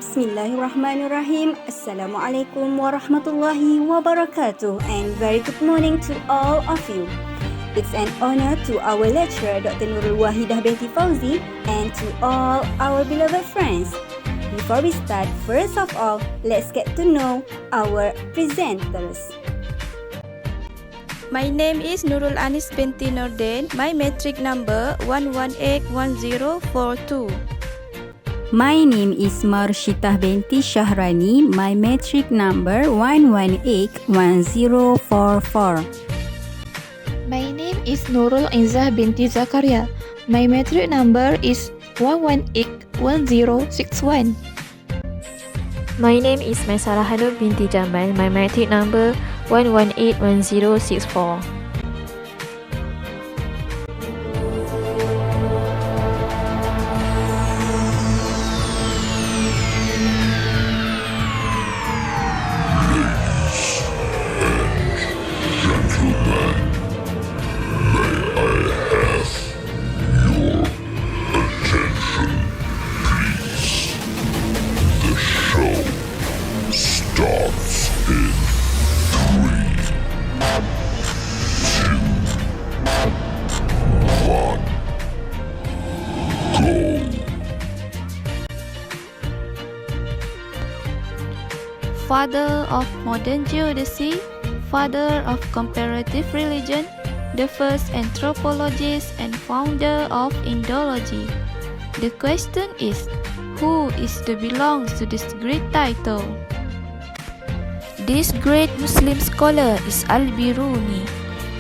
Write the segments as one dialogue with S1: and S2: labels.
S1: Bismillahirrahmanirrahim. Assalamualaikum warahmatullahi wabarakatuh, and very good morning to all of you. It's an honor to our lecturer Dr. Nurul Wahidah binti Fauzi and to all our beloved friends. Before we start, first of all, let's get to know our presenters.
S2: My name is Nurul Anis binti Nordin. My metric number 1181042.
S1: My name is Marshitah binti Shahrani. My metric number 1181044.
S3: My name is Nurul Izzah binti Zakaria. My metric number is 1181061.
S4: My name is Maisarah Hanum binti Jamal. My metric number 1181064.
S2: Father of modern geodesy, father of comparative religion, the first anthropologist and founder of Indology. The question is, who is to belongs to this great title? This great Muslim scholar is Al-Biruni.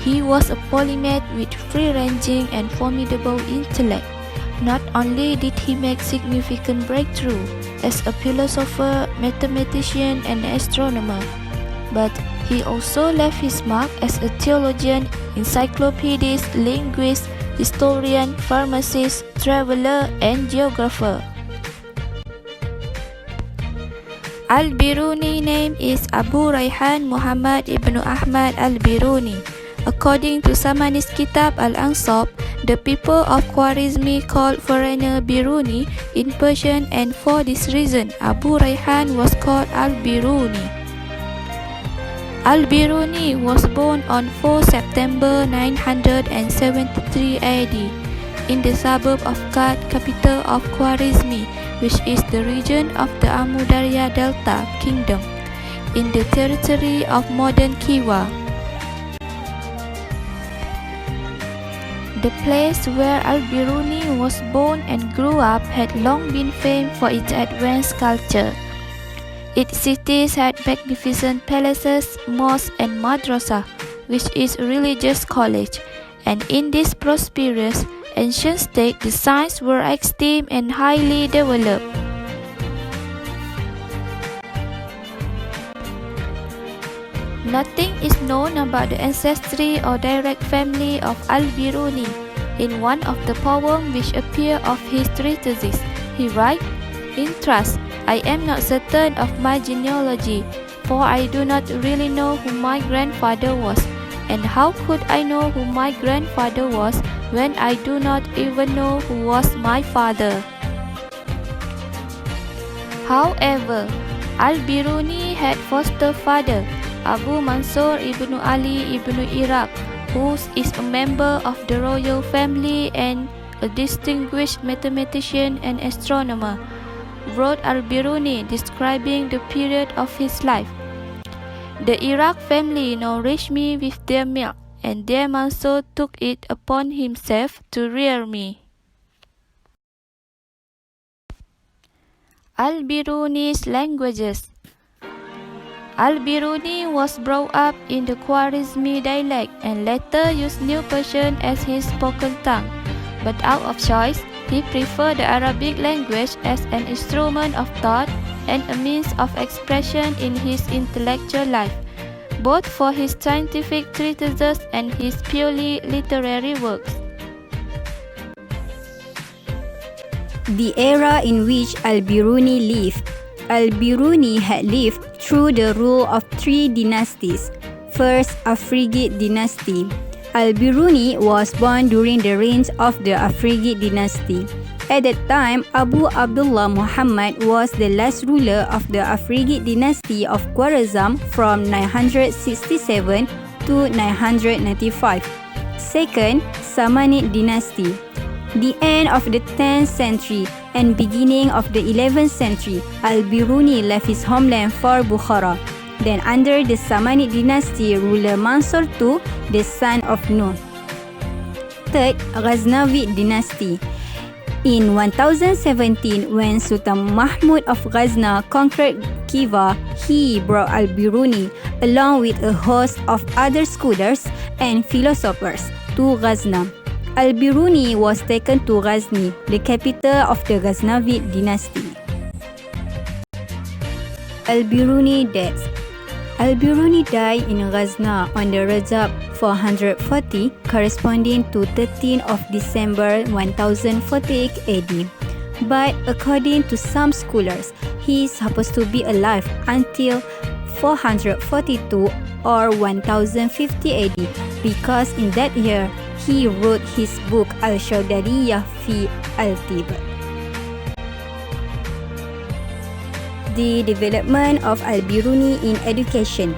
S2: He was a polymath with free-ranging and formidable intellect. Not only did he make significant breakthrough as a philosopher, mathematician, and astronomer, but he also left his mark as a theologian, encyclopedist, linguist, historian, pharmacist, traveler, and geographer. Al-Biruni name is Abu Rayhan Muhammad ibn Ahmad Al-Biruni. According to Samanis Kitab Al-Ansab, the people of Khwarizmi called foreigner Biruni in Persian, and for this reason Abu Rayhan was called Al-Biruni. Al-Biruni was born on 4 September 973 AD in the suburb of Khat, capital of Khwarizmi, which is the region of the Amu Darya Delta Kingdom in the territory of modern Khiva. The place where Al-Biruni was born and grew up had long been famed for its advanced culture. Its cities had magnificent palaces, mosques, and madrasah, which is a religious college, and in this prosperous ancient state the science were extreme and highly developed. Nothing is known about the ancestry or direct family of Al-Biruni. In one of the poems which appear of his treatises, he writes, "In truth, I am not certain of my genealogy, for I do not really know who my grandfather was. And how could I know who my grandfather was when I do not even know who was my father?" However, Al-Biruni had foster father, Abu Mansur ibn Ali ibn Iraq, who is a member of the royal family and a distinguished mathematician and astronomer, wrote Al-Biruni describing the period of his life. "The Iraq family nourished me with their milk, and their Mansur took it upon himself to rear me." Al-Biruni's languages. Al-Biruni was brought up in the Khwarizmi dialect and later used New Persian as his spoken tongue, but out of choice, he preferred the Arabic language as an instrument of thought and a means of expression in his intellectual life, both for his scientific treatises and his purely literary works.
S1: The era in which Al-Biruni lived. Al-Biruni had lived through the rule of three dynasties. First, Afrigid dynasty. Al-Biruni was born during the reign of the Afrigid dynasty. At that time, Abu Abdullah Muhammad was the last ruler of the Afrigid dynasty of Khwarezm from 967 to 995. Second, Samanid dynasty. The end of the 10th century and beginning of the 11th century, Al-Biruni left his homeland for Bukhara. Then under the Samanid dynasty, ruler Mansur II, the son of Nuh. Third, Ghaznavid dynasty. In 1017, when Sultan Mahmud of Ghazna conquered Khiva, he brought Al-Biruni along with a host of other scholars and philosophers to Ghazna. Al-Biruni was taken to Ghazni, the capital of the Ghaznavid dynasty. Al-Biruni death. Al-Biruni died in Ghazna on the Rajab 440, corresponding to 13th of December 1048 AD. But according to some scholars, he is supposed to be alive until 442 or 1050 AD, because in that year he wrote his book Al-Shawdariyah fi Al-Tib. The development of Al-Biruni in education.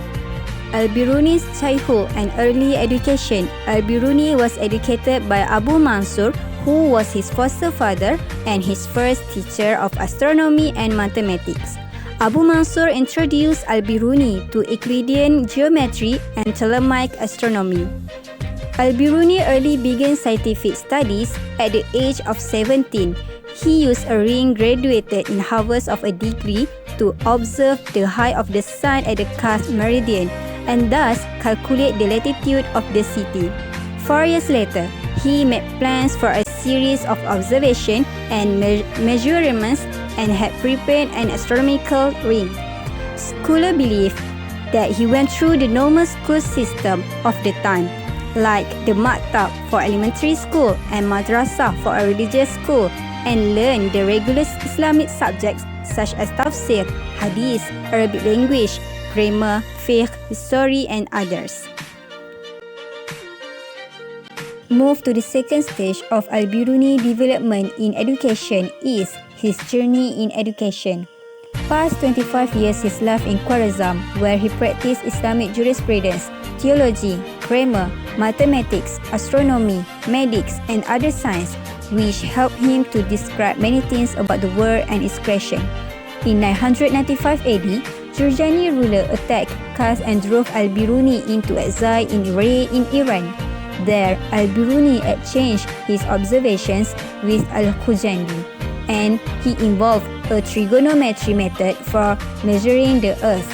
S1: Al-Biruni's childhood and early education. Al-Biruni was educated by Abu Mansur, who was his foster father and his first teacher of astronomy and mathematics. Abu Mansur introduced Al-Biruni to Euclidean geometry and Ptolemaic astronomy. Al-Biruni early began scientific studies at the age of 17. He used a ring graduated in halves of a degree to observe the height of the sun at the cusp meridian and thus calculate the latitude of the city. 4 years later, he made plans for a series of observations and measurements and had prepared an astronomical ring. Scholars believe that he went through the normal school system of the time, like the maktab for elementary school and madrasah for a religious school, and learned the regular Islamic subjects such as tafsir, hadith, Arabic language, grammar, fiqh, history, and others. Move to the second stage of Al-Biruni development in education is his journey in education. Past 25 years his life in Khwarezm, where he practiced Islamic jurisprudence, theology, grammar, mathematics, astronomy, medics, and other sciences, which helped him to describe many things about the world and its creation. In 995 AD, Jurjani ruler attacked Kars and drove Al-Biruni into exile in Ray in Iran. There, Al-Biruni exchanged his observations with Al-Khujandi, and he involved a trigonometry method for measuring the earth.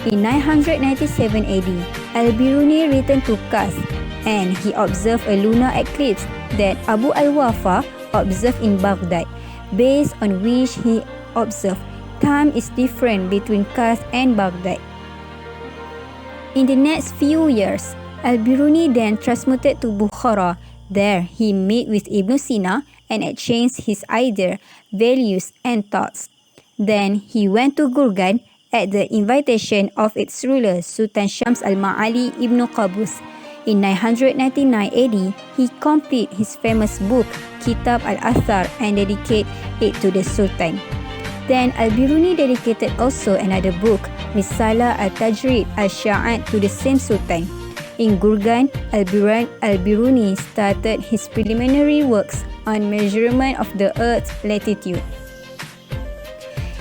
S1: In 997 AD, Al-Biruni returned to Kars, and he observed a lunar eclipse that Abu al-Wafa observed in Baghdad, based on which he observed time is different between Kars and Baghdad. In the next few years, Al-Biruni then transmuted to Bukhara. There, he met with Ibn Sina and exchanged his ideas, values, and thoughts. Then, he went to Gurgan at the invitation of its ruler, Sultan Shams al-Ma'ali ibn Qabus. In 999 AD, he completed his famous book, Kitab al-Athar, and dedicated it to the Sultan. Then, Al-Biruni dedicated also another book, Risalah al-Tajrid al-Sha'at, to the same Sultan. In Gurgan, Al-Biruni started his preliminary works on measurement of the Earth's latitude.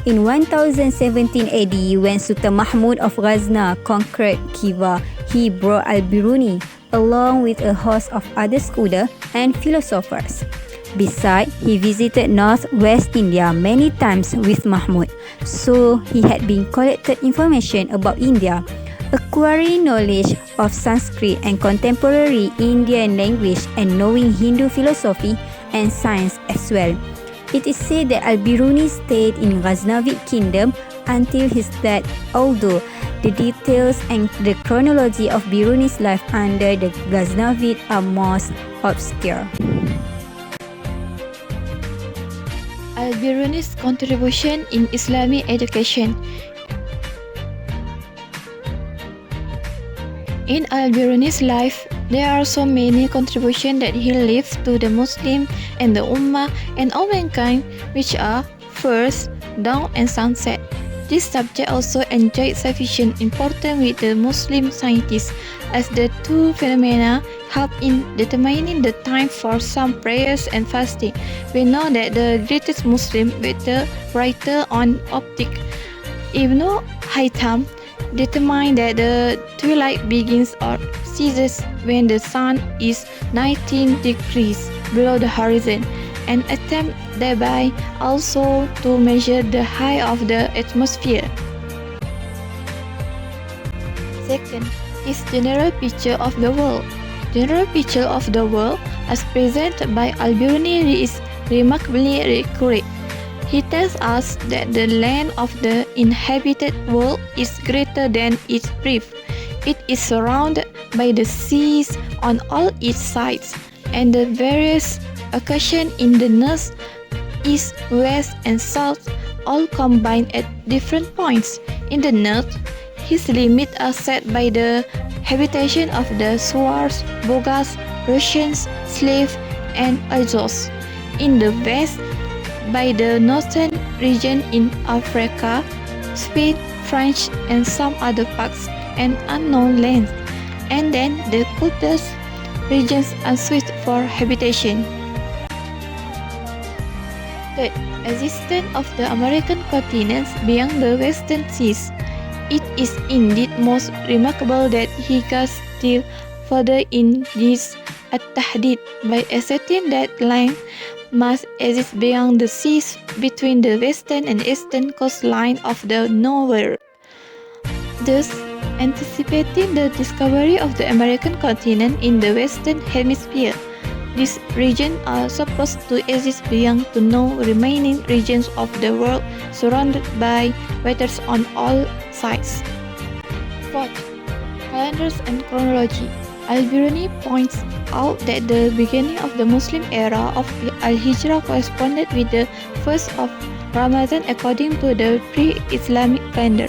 S1: In 1017 AD, when Sultan Mahmud of Ghazna conquered Khiva, he brought Al-Biruni along with a host of other scholars and philosophers. Besides, he visited northwest India many times with Mahmud, so he had been collected information about India, acquiring knowledge of Sanskrit and contemporary Indian language, and knowing Hindu philosophy and science as well. It is said that Al-Biruni stayed in Ghaznavid kingdom until his death, although the details and the chronology of Biruni's life under the Ghaznavid are most obscure.
S3: Al-Biruni's contribution in Islamic education. In Al-Biruni's life, There are so many contributions that he left to the Muslim and the Ummah and all mankind, which are first, dawn and sunset. This subject also enjoyed sufficient importance with the Muslim scientists, as the two phenomena help in determining the time for some prayers and fasting. We know that the greatest Muslim writer on optics, Ibn Haytham, determined that the twilight begins or ceases when the sun is 19 degrees below the horizon, and attempt thereby also to measure the height of the atmosphere. Second is general picture of the world. General picture of the world as presented by Al-Biruni is remarkably accurate. He tells us that the length of the inhabited world is greater than its breadth. It is surrounded by the seas on all its sides, and the various oceans in the north, east, west, and south all combine at different points. In the north, his limits are set by the habitation of the Swards, Bogas, Russians, Slaves, and Azores. In the west, by the northern region in Africa, Spain, France, and some other parts and unknown lands, and then the coldest regions unsuited for habitation. Third, existence of the American continents beyond the western seas. It is indeed most remarkable that he goes still further in this at-tahdid by asserting that land must exist beyond the seas between the western and eastern coastline of the known world, thus anticipating the discovery of the American continent in the western hemisphere. These regions are supposed to exist beyond the known remaining regions of the world, surrounded by waters on all sides. Fourth, calendars and chronology. Al-Biruni points out that the beginning of the Muslim era of Al-Hijrah corresponded with the first of Ramadan according to the pre-Islamic calendar.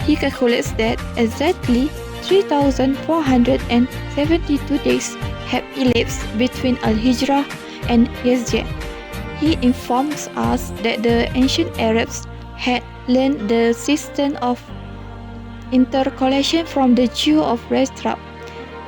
S3: He calculates that exactly 3,472 days have elapsed between Al-Hijrah and Yazd. He informs us that the ancient Arabs had learned the system of intercalation from the Jew of Restra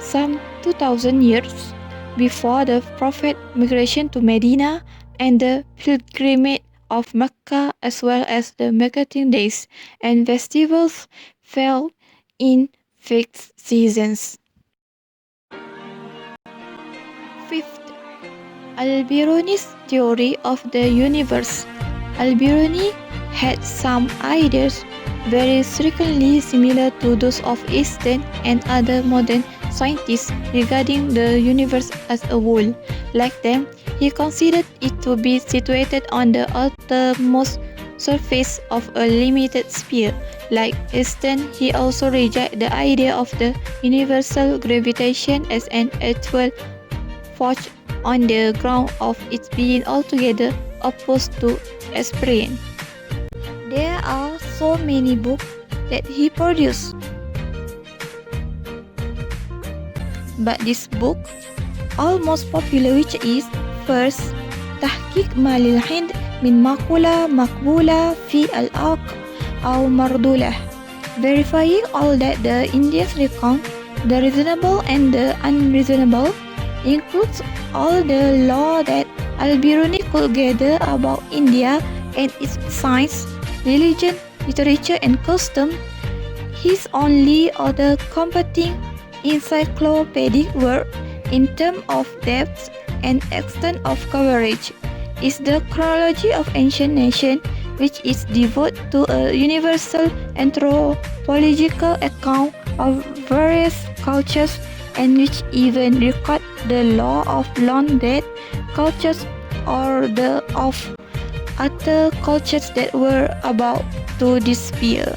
S3: some 2,000 years before the Prophet's migration to Medina and the pilgrimage of Mecca, as well as the marketing days and festivals fell in fixed seasons. Fifth, Al-Biruni's theory of the universe. Al-Biruni had some ideas very strikingly similar to those of Einstein and other modern scientists regarding the universe as a whole. Like them, he considered it to be situated on the outermost surface of a limited sphere. Like Einstein, he also rejected the idea of the universal gravitation as an actual force on the ground of its being altogether opposed to experience. There are so many books that he produced, but this book, almost popular, which is first, تحقيق ما للهند من مقولة مقبولة في العقل أو مردولة, verifying all that the Indians reckon the reasonable and the unreasonable, includes all the law that Al-Biruni could gather about India and its science, religion, literature, and custom. His only other competing encyclopedic work in terms of depth and extent of coverage is the Chronology of Ancient Nations, which is devoted to a universal anthropological account of various cultures and which even record the law of long-dead cultures or the of other cultures that were about to disappear.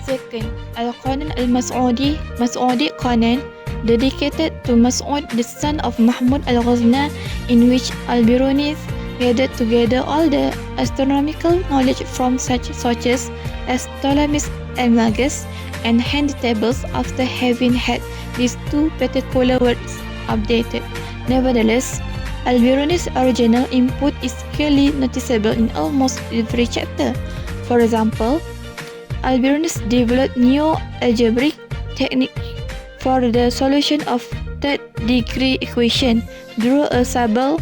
S3: Second, Al-Qanan al-Mas'udi, Mas'udi Qanan, dedicated to Mas'ud, the son of Mahmud al-Ghazna, in which Al-Biruni gathered together all the astronomical knowledge from such sources as Ptolemy's Al-Magus, and hand tables after having had these two particular words updated. Nevertheless, Al-Biruni's original input is clearly noticeable in almost every chapter. For example, Al-Biruni developed new algebraic technique for the solution of third-degree equation, drew a subtle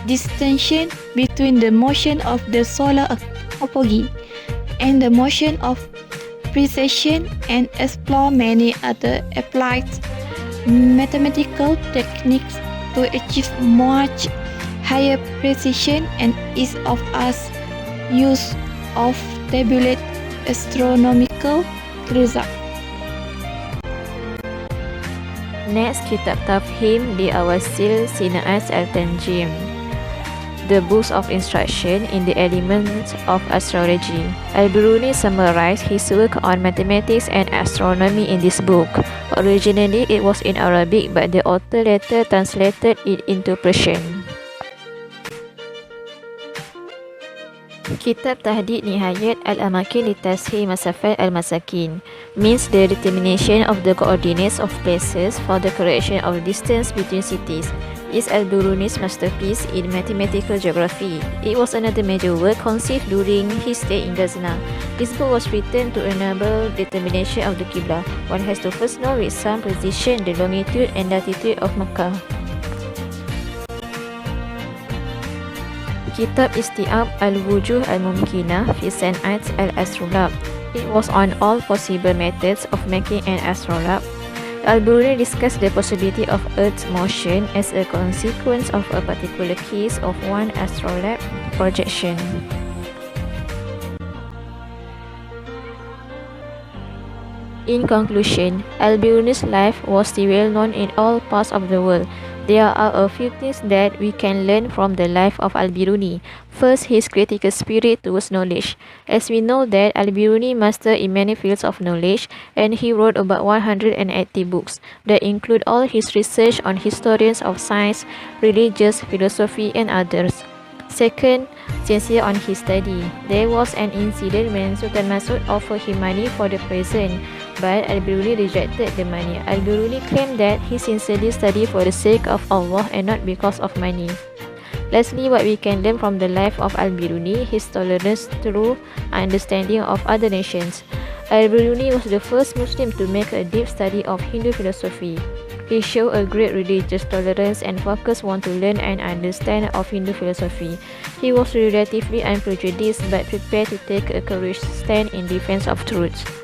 S3: distinction between the motion of the solar apogee and the motion of precession, and explore many other applied mathematical techniques to achieve much higher precision and ease of use of tabulate astronomical results.
S4: Next, kitab Tafhim di Awasil Sinaat Al-Tanjim, the books of instruction in the elements of astrology. Al-Biruni summarized his work on mathematics and astronomy in this book. Originally, it was in Arabic, but the author later translated it into Persian. Kitab Tahdid Nihayat Al-Amakin li Tashih Masafat Al-Masakin means the determination of the coordinates of places for the correction of distance between cities. Is Al-Biruni's masterpiece in mathematical geography. It was another major work conceived during his stay in Ghazna. This book was written to enable determination of the Qibla. One has to first know with some precision the longitude and latitude of Makkah. Kitab Isti'ab Al-Wujuh Al-Mumkinah fi San'at Al-Astrolab. It was on all possible methods of making an astrolabe. Al-Biruni discussed the possibility of Earth's motion as a consequence of a particular case of one astrolabe projection. In conclusion, Al-Biruni's life was still well known in all parts of the world. There are a few things that we can learn from the life of Al-Biruni. First, his critical spirit towards knowledge. As we know that Al-Biruni mastered in many fields of knowledge, and he wrote about 180 books that include all his research on historians of science, religious, philosophy, and others. Second, sincere on his study. There was an incident when Sultan Masud offered him money for the present, but Al-Biruni rejected the money. Al-Biruni claimed that he sincerely studied for the sake of Allah and not because of money. Lastly, what we can learn from the life of Al-Biruni, his tolerance through understanding of other nations. Al-Biruni was the first Muslim to make a deep study of Hindu philosophy. He showed a great religious tolerance and focus on to learn and understand of Hindu philosophy. He was relatively unprejudiced but prepared to take a courageous stand in defense of truth.